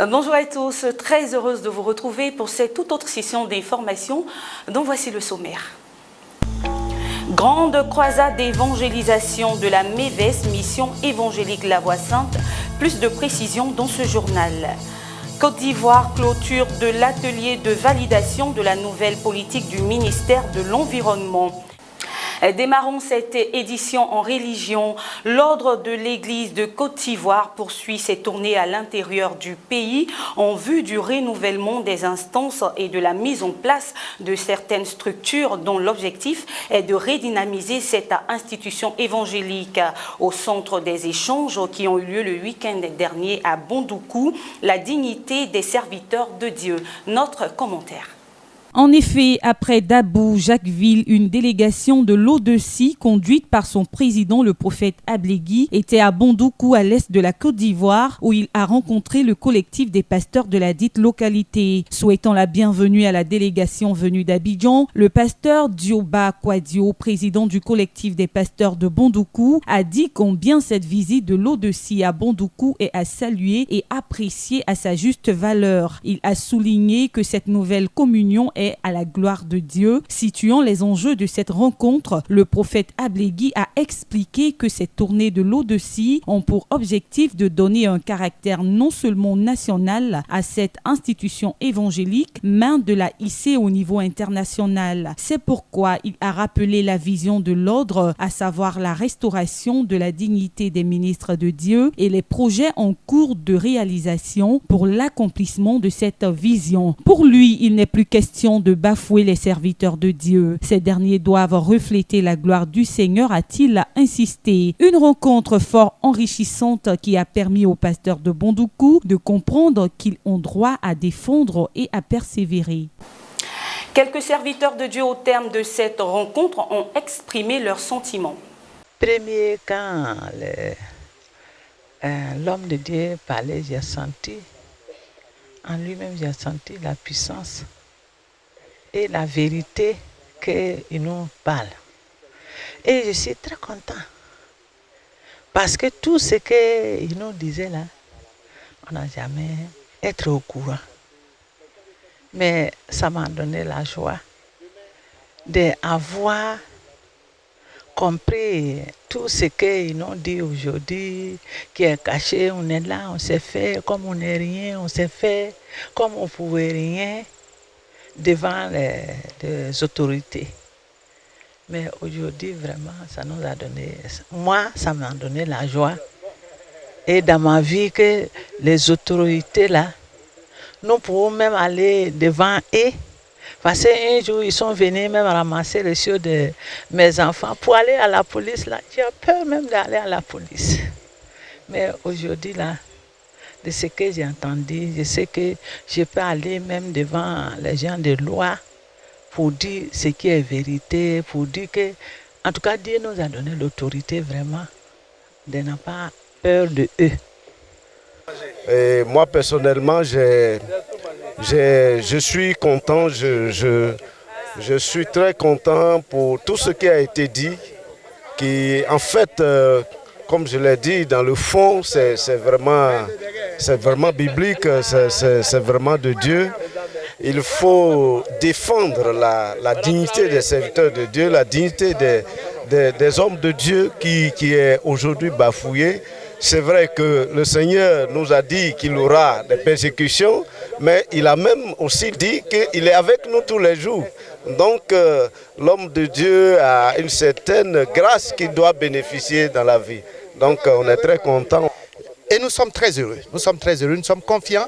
Bonjour à tous, très heureuse de vous retrouver pour cette toute autre session d'information dont voici le sommaire. Grande croisade d'évangélisation de la MEVES, Mission évangélique La Voix Sainte. Plus de précisions dans ce journal. Côte d'Ivoire, clôture de l'atelier de validation de la nouvelle politique du ministère de l'Environnement. Démarrons cette édition en religion. L'ordre de l'Église de Côte d'Ivoire poursuit ses tournées à l'intérieur du pays en vue du renouvellement des instances et de la mise en place de certaines structures dont l'objectif est de redynamiser cette institution évangélique. Au centre des échanges qui ont eu lieu le week-end dernier à Bondoukou, la dignité des serviteurs de Dieu. Notre commentaire. En effet, après Dabou, Jacquesville, une délégation de l'ODECI, conduite par son président, le prophète Ablegui, était à Bondoukou, à l'est de la Côte d'Ivoire, où il a rencontré le collectif des pasteurs de la dite localité. Souhaitant la bienvenue à la délégation venue d'Abidjan, le pasteur Dioba Kwadio, président du collectif des pasteurs de Bondoukou, a dit combien cette visite de l'ODECI à Bondoukou est à saluer et apprécier à sa juste valeur. Il a souligné que cette nouvelle communion est à la gloire de Dieu. Situant les enjeux de cette rencontre, le prophète Ablegui a expliqué que ces tournées de l'ODECI ont pour objectif de donner un caractère non seulement national à cette institution évangélique, mais de la hisser au niveau international. C'est pourquoi il a rappelé la vision de l'ordre, à savoir la restauration de la dignité des ministres de Dieu et les projets en cours de réalisation pour l'accomplissement de cette vision. Pour lui, il n'est plus question de bafouer les serviteurs de Dieu. Ces derniers doivent refléter la gloire du Seigneur, a-t-il insisté. Une rencontre fort enrichissante qui a permis aux pasteurs de Bondoukou de comprendre qu'ils ont droit à défendre et à persévérer. Quelques serviteurs de Dieu au terme de cette rencontre ont exprimé leurs sentiments. Premier, quand l'homme de Dieu parlait, j'ai senti, en lui-même j'ai senti la puissance et la vérité qu'il nous parle. Et je suis très content. Parce que tout ce qu'il nous disait là, on n'a jamais été au courant. Mais ça m'a donné la joie d'avoir compris tout ce qu'ils nous dit aujourd'hui, qui est caché. On est là, on s'est fait, comme on n'est rien, on s'est fait, comme on ne pouvait rien devant les autorités. Mais aujourd'hui, vraiment, ça nous a donné, moi, ça m'a donné la joie. Et dans ma vie, que les autorités là, nous pouvons même aller devant eux. Parce qu'un jour, ils sont venus même ramasser les cieux de mes enfants pour aller à la police là. J'ai peur même d'aller à la police. Mais aujourd'hui là, de ce que j'ai entendu, je sais que je peux aller même devant les gens de loi pour dire ce qui est vérité, pour dire que, en tout cas, Dieu nous a donné l'autorité vraiment de ne pas peur de eux. Et moi personnellement, je suis content, je suis très content pour tout ce qui a été dit, qui en fait, comme je l'ai dit, dans le fond, c'est vraiment biblique, c'est vraiment de Dieu. Il faut défendre la dignité des serviteurs de Dieu, la dignité des hommes de Dieu qui est aujourd'hui bafouillée. C'est vrai que le Seigneur nous a dit qu'il aura des persécutions, mais il a même aussi dit qu'il est avec nous tous les jours. Donc l'homme de Dieu a une certaine grâce qu'il doit bénéficier dans la vie. Donc on est très contents. Et nous sommes très heureux, nous sommes confiants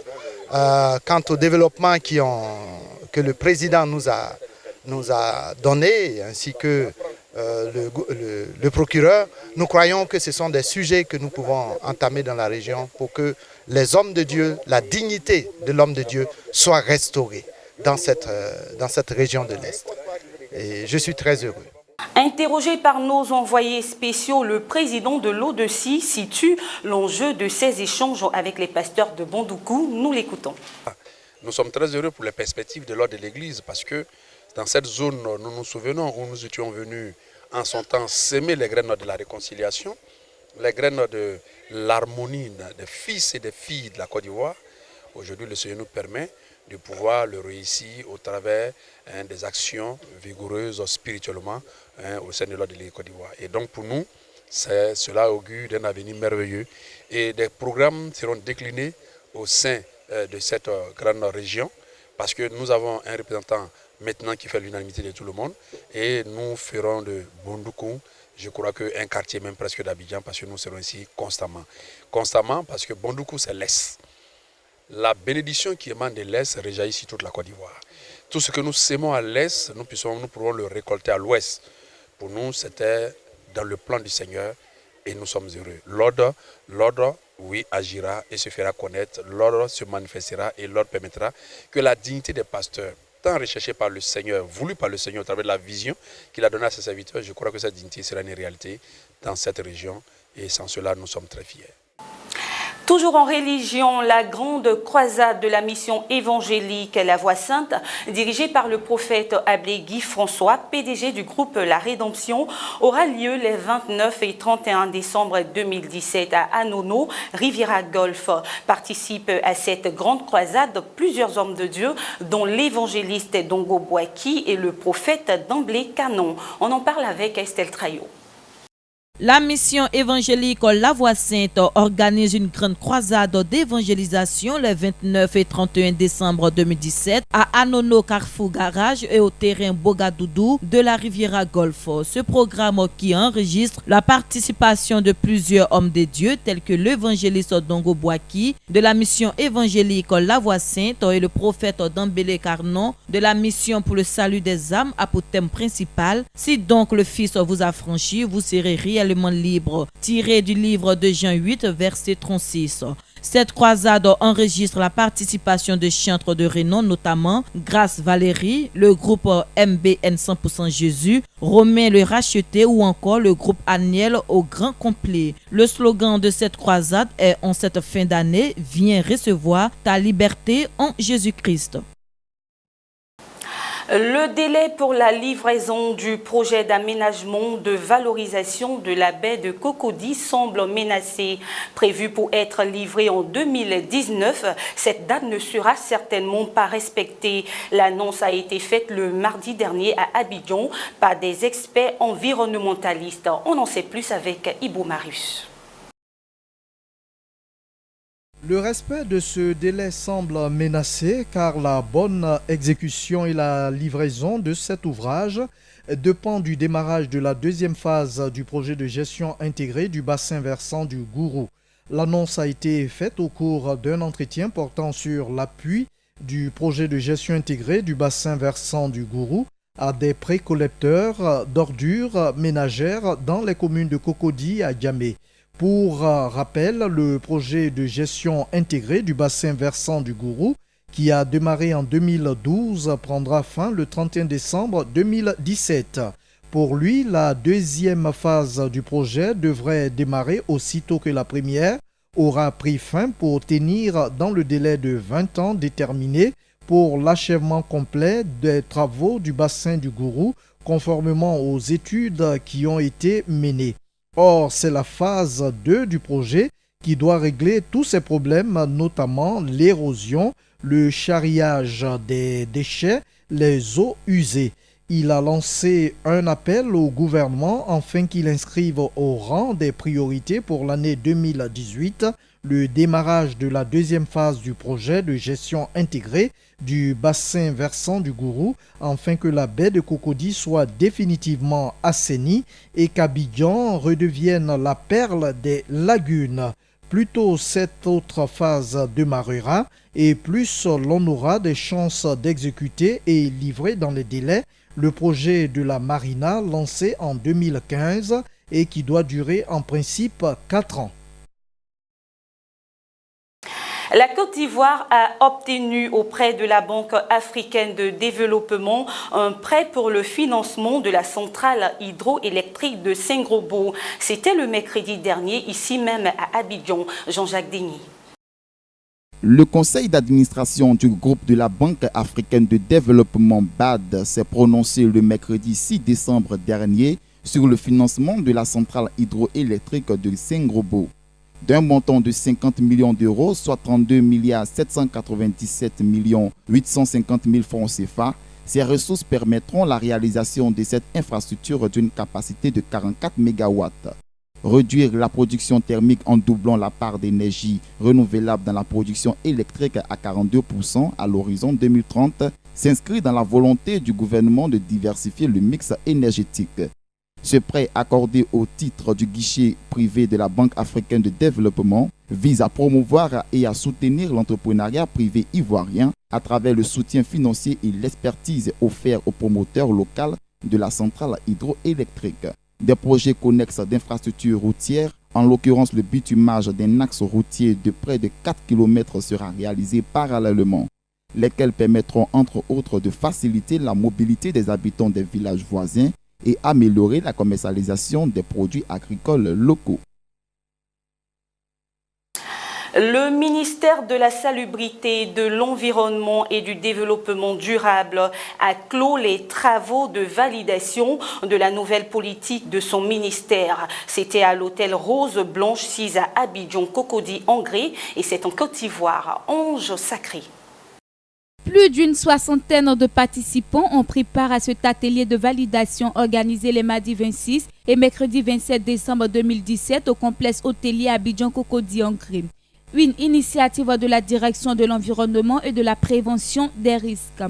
quant au développement que le président nous a donné, ainsi que le procureur. Nous croyons que ce sont des sujets que nous pouvons entamer dans la région pour que les hommes de Dieu, la dignité de l'homme de Dieu soit restaurée dans cette région de l'Est. Et je suis très heureux. Interrogé par nos envoyés spéciaux, le président de l'ODECI situe l'enjeu de ces échanges avec les pasteurs de Bondoukou. Nous l'écoutons. Nous sommes très heureux pour les perspectives de l'ordre de l'Église parce que dans cette zone, nous nous souvenons où nous étions venus en son temps s'aimer les graines de la réconciliation, les graines de l'harmonie des fils et des filles de la Côte d'Ivoire. Aujourd'hui, le Seigneur nous permet de pouvoir le réussir au travers des actions vigoureuses spirituellement au sein de l'ordre de l'Église Côte d'Ivoire. Et donc pour nous, cela augure d'un avenir merveilleux. Et des programmes seront déclinés au sein de cette grande région, parce que nous avons un représentant maintenant qui fait l'unanimité de tout le monde, et nous ferons de Bondoukou, je crois qu'un quartier même presque d'Abidjan, parce que nous serons ici constamment. Constamment parce que Bondoukou c'est l'Est. La bénédiction qui émane de l'Est réjaillit sur toute la Côte d'Ivoire. Tout ce que nous sémons à l'Est, nous pourrons le récolter à l'Ouest. Pour nous, c'était dans le plan du Seigneur et nous sommes heureux. L'ordre, oui, agira et se fera connaître. L'ordre se manifestera et l'ordre permettra que la dignité des pasteurs, tant recherchée par le Seigneur, voulue par le Seigneur au travers de la vision qu'il a donnée à ses serviteurs, je crois que cette dignité sera une réalité dans cette région et sans cela, nous sommes très fiers. Toujours en religion, la grande croisade de la mission évangélique La Voix Sainte, dirigée par le prophète Ablégui François, PDG du groupe La Rédemption, aura lieu les 29 et 31 décembre 2017 à Anono, Riviera Golf. Participent à cette grande croisade plusieurs hommes de Dieu, dont l'évangéliste Dongo Bouaki et le prophète d'Amblé Canon. On en parle avec Estelle Trayo. La mission évangélique La Voix Sainte organise une grande croisade d'évangélisation les 29 et 31 décembre 2017 à Anono Carrefour Garage et au terrain Bogadoudou de la Riviera Golf. Ce programme qui enregistre la participation de plusieurs hommes de Dieu tels que l'évangéliste Dongo Bouaki de la mission évangélique La Voix Sainte et le prophète d'Ambélé Carnon de la mission pour le salut des âmes a pour thème principal « Si donc le Fils vous a franchi, vous serez réellement libre », tiré du livre de Jean 8, verset 36. Cette croisade enregistre la participation de chantres de renom, notamment Grâce Valérie, le groupe MBN 100% Jésus, Romain le Racheté ou encore le groupe Aniel au grand complet. Le slogan de cette croisade est « En cette fin d'année, viens recevoir ta liberté en Jésus-Christ ». Le délai pour la livraison du projet d'aménagement de valorisation de la baie de Cocody semble menacé. Prévu pour être livré en 2019, cette date ne sera certainement pas respectée. L'annonce a été faite le mardi dernier à Abidjan par des experts environnementalistes. On en sait plus avec Ibou Marius. Le respect de ce délai semble menacé car la bonne exécution et la livraison de cet ouvrage dépend du démarrage de la deuxième phase du projet de gestion intégrée du bassin versant du Gourou. L'annonce a été faite au cours d'un entretien portant sur l'appui du projet de gestion intégrée du bassin versant du Gourou à des précollecteurs d'ordures ménagères dans les communes de Cocody à Djamé. Pour rappel, le projet de gestion intégrée du bassin versant du Gourou, qui a démarré en 2012, prendra fin le 31 décembre 2017. Pour lui, la deuxième phase du projet devrait démarrer aussitôt que la première aura pris fin pour tenir dans le délai de 20 ans déterminé pour l'achèvement complet des travaux du bassin du Gourou, conformément aux études qui ont été menées. Or, c'est la phase 2 du projet qui doit régler tous ces problèmes, notamment l'érosion, le charriage des déchets, les eaux usées. Il a lancé un appel au gouvernement afin qu'il inscrive au rang des priorités pour l'année 2018 le démarrage de la deuxième phase du projet de gestion intégrée du bassin versant du Gourou afin que la baie de Cocody soit définitivement assainie et qu'Abidjan redevienne la perle des lagunes. Plus tôt cette autre phase démarrera et plus l'on aura des chances d'exécuter et livrer dans les délais le projet de la Marina lancé en 2015 et qui doit durer en principe 4 ans. La Côte d'Ivoire a obtenu auprès de la Banque africaine de développement un prêt pour le financement de la centrale hydroélectrique de Saint-Grobo. C'était le mercredi dernier, ici même à Abidjan. Jean-Jacques Denis. Le conseil d'administration du groupe de la Banque africaine de développement BAD s'est prononcé le mercredi 6 décembre dernier sur le financement de la centrale hydroélectrique de Saint-Grobo. d'un montant de 50 millions d'euros, soit 32 797 850 000 francs CFA. Ces ressources permettront la réalisation de cette infrastructure d'une capacité de 44 MW. Réduire la production thermique en doublant la part d'énergie renouvelable dans la production électrique à 42% à l'horizon 2030 s'inscrit dans la volonté du gouvernement de diversifier le mix énergétique. Ce prêt accordé au titre du guichet privé de la Banque africaine de développement vise à promouvoir et à soutenir l'entrepreneuriat privé ivoirien à travers le soutien financier et l'expertise offerte aux promoteurs locaux de la centrale hydroélectrique. Des projets connexes d'infrastructures routières, en l'occurrence le bitumage d'un axe routier de près de 4 km sera réalisé parallèlement, lesquels permettront entre autres de faciliter la mobilité des habitants des villages voisins et améliorer la commercialisation des produits agricoles locaux. Le ministère de la Salubrité, de l'Environnement et du Développement durable a clos les travaux de validation de la nouvelle politique de son ministère. C'était à l'hôtel Rose Blanche 6 à Abidjan, Cocody, Angré, et c'est en Côte d'Ivoire. Ange Sacré. Plus d'une soixantaine de participants ont pris part à cet atelier de validation organisé les mardis 26 et mercredi 27 décembre 2017 au complexe hôtelier Abidjan Cocody Angré. Une initiative de la direction de l'environnement et de la prévention des risques.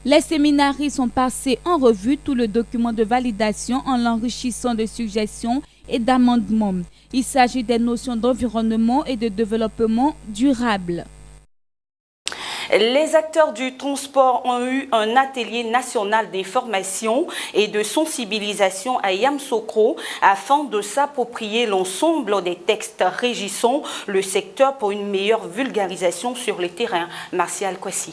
Les séminaristes sont passés en revue tout le document de validation en l'enrichissant de suggestions et d'amendements. Il s'agit des notions d'environnement et de développement durable. Les acteurs du transport ont eu un atelier national d'information et de sensibilisation à Yamoussoukro afin de s'approprier l'ensemble des textes régissant le secteur pour une meilleure vulgarisation sur le terrain. Martial Kwasi.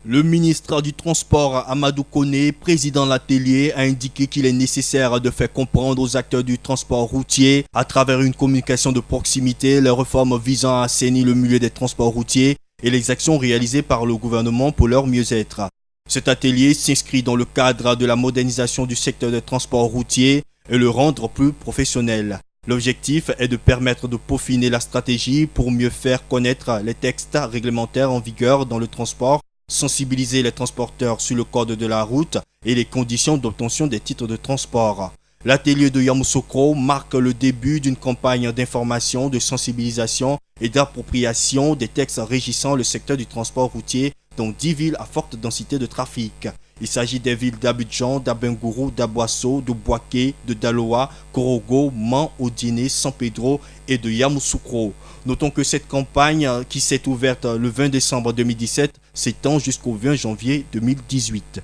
Le ministre du Transport, Amadou Koné, président de l'atelier, a indiqué qu'il est nécessaire de faire comprendre aux acteurs du transport routier, à travers une communication de proximité, les réformes visant à assainir le milieu des transports routiers et les actions réalisées par le gouvernement pour leur mieux-être. Cet atelier s'inscrit dans le cadre de la modernisation du secteur des transports routiers et le rendre plus professionnel. L'objectif est de permettre de peaufiner la stratégie pour mieux faire connaître les textes réglementaires en vigueur dans le transport, sensibiliser les transporteurs sur le code de la route et les conditions d'obtention des titres de transport. L'atelier de Yamoussoukro marque le début d'une campagne d'information, de sensibilisation et d'appropriation des textes régissant le secteur du transport routier dans 10 villes à forte densité de trafic. Il s'agit des villes d'Abidjan, d'Abengourou, d'Aboasso, de Boaké, de Daloa, Korogo, Man, Odiné, San Pedro et de Yamoussoukro. Notons que cette campagne, qui s'est ouverte le 20 décembre 2017, s'étend jusqu'au 20 janvier 2018.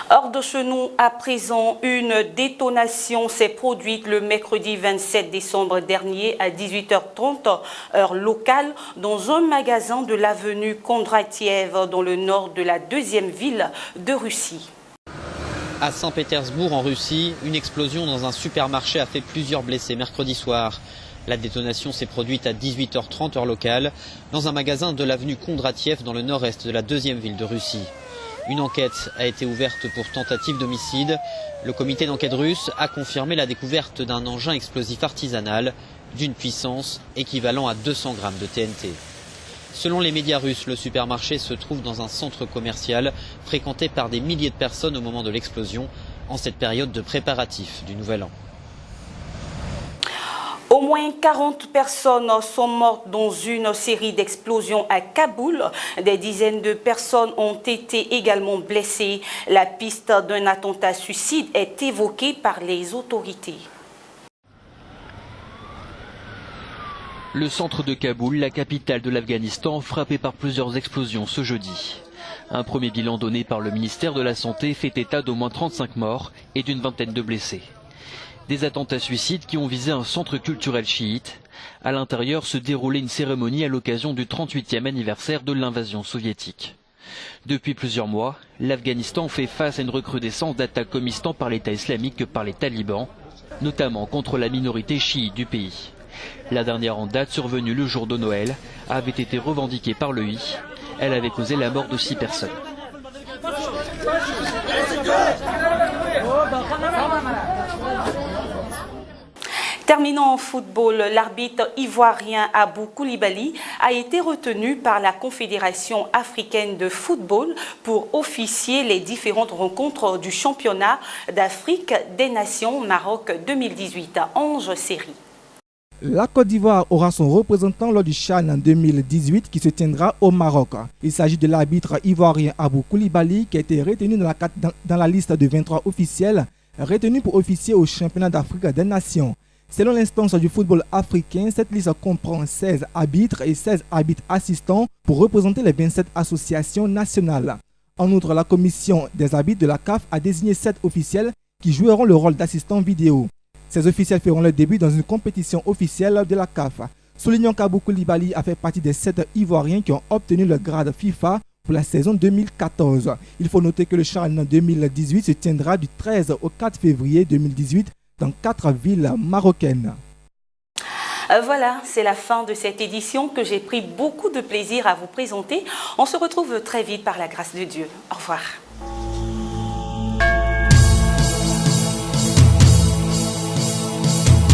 Hors de chez nous, à présent, une détonation s'est produite le mercredi 27 décembre dernier à 18h30, heure locale, dans un magasin de l'avenue Kondratiev, dans le nord de la deuxième ville de Russie. À Saint-Pétersbourg, en Russie, une explosion dans un supermarché a fait plusieurs blessés mercredi soir. La détonation s'est produite à 18h30, heure locale, dans un magasin de l'avenue Kondratiev, dans le nord-est de la deuxième ville de Russie. Une enquête a été ouverte pour tentative d'homicide. Le comité d'enquête russe a confirmé la découverte d'un engin explosif artisanal d'une puissance équivalent à 200 grammes de TNT. Selon les médias russes, le supermarché se trouve dans un centre commercial fréquenté par des milliers de personnes au moment de l'explosion, en cette période de préparatifs du Nouvel An. Au moins 40 personnes sont mortes dans une série d'explosions à Kaboul. Des dizaines de personnes ont été également blessées. La piste d'un attentat suicide est évoquée par les autorités. Le centre de Kaboul, la capitale de l'Afghanistan, frappé par plusieurs explosions ce jeudi. Un premier bilan donné par le ministère de la Santé fait état d'au moins 35 morts et d'une vingtaine de blessés. Des attentats suicides qui ont visé un centre culturel chiite. À l'intérieur se déroulait une cérémonie à l'occasion du 38e anniversaire de l'invasion soviétique. Depuis plusieurs mois, l'Afghanistan fait face à une recrudescence d'attaques commises tant par l'État islamique que par les talibans, notamment contre la minorité chiite du pays. La dernière en date, survenue le jour de Noël, avait été revendiquée par l'EI. Elle avait causé la mort de 6 personnes. Terminant en football, l'arbitre ivoirien Abou Koulibaly a été retenu par la Confédération africaine de football pour officier les différentes rencontres du championnat d'Afrique des Nations Maroc 2018 à 11 séries. La Côte d'Ivoire aura son représentant lors du CHAN en 2018 qui se tiendra au Maroc. Il s'agit de l'arbitre ivoirien Abou Koulibaly qui a été retenu dans la liste de 23 officiels retenus pour officier au championnat d'Afrique des Nations. Selon l'instance du football africain, cette liste comprend 16 arbitres et 16 arbitres assistants pour représenter les 27 associations nationales. En outre, la commission des arbitres de la CAF a désigné 7 officiels qui joueront le rôle d'assistants vidéo. Ces officiels feront leur début dans une compétition officielle de la CAF. Soulignons qu'Abou Koulibaly a fait partie des 7 Ivoiriens qui ont obtenu le grade FIFA pour la saison 2014. Il faut noter que le CHAN 2018 se tiendra du 13 au 4 février 2018 dans 4 villes marocaines. Voilà, c'est la fin de cette édition que j'ai pris beaucoup de plaisir à vous présenter. On se retrouve très vite par la grâce de Dieu. Au revoir.